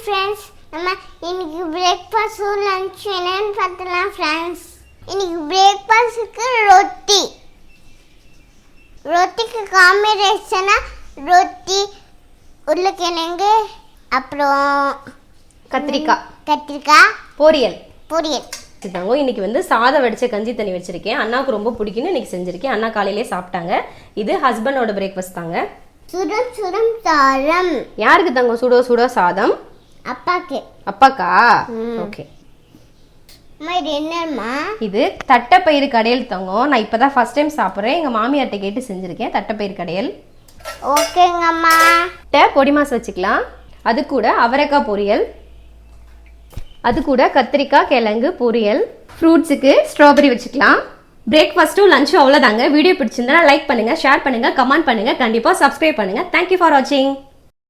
Friends, நம்ம இன்னைக்கு breakfast lunch என்னன்னு பார்த்தலாம் ஃப்ரெண்ட்ஸ். இன்னைக்கு பிரேக்ஃபாஸ்ட்டுக்கு ரொட்டிக்கு காம்பினேஷனா ரொட்டி, உருளைக்கிழங்கு, அப்புறம் கத்திரிக்காய் பொரியல். தாங்க. இன்னைக்கு வந்து சாதம் வடிச்ச கஞ்சி தண்ணி வச்சிருக்கேன். அண்ணாவுக்கு ரொம்ப பிடிக்கும்னு இன்னைக்கு செஞ்சிருக்கேன். அண்ணா காலையிலே சாப்பிட்டாங்க. இது ஹஸ்பண்டோட பிரேக்ஃபாஸ்ட் தாங்க. சுடம் சாதம். யாருக்கு தாங்க சுட சாதம்? அப்பாக்கா? ஓகே. இது தட்டைப்பயிறு கடையல் தங்கம். நான் இப்பதான் ஃபர்ஸ்ட் டைம் சாப்பிட்றேன். எங்க மாமியார்ட்ட கேட்டு செஞ்சிருக்கேன் தட்டைப்பயிறு கடையல். ஓகேங்கம்மா. பொடி மாஸ் வச்சுக்கலாம். அது கூட அவரைக்காய் பொரியல், அது கூட கத்திரிக்காய் கிழங்கு பொரியல். ஃப்ரூட்ஸுக்கு ஸ்ட்ராபெரி வச்சுக்கலாம். பிரேக்ஃபாஸ்ட்டும் லஞ்சும் அவ்வளோதாங்க. வீடியோ பிடிச்சிருந்தா லைக் பண்ணுங்க, ஷேர் பண்ணுங்க, கமெண்ட் பண்ணுங்க, கண்டிப்பாக சப்ஸ்கிரைப் பண்ணுங்க. தேங்க்யூ ஃபார் வாட்சிங்.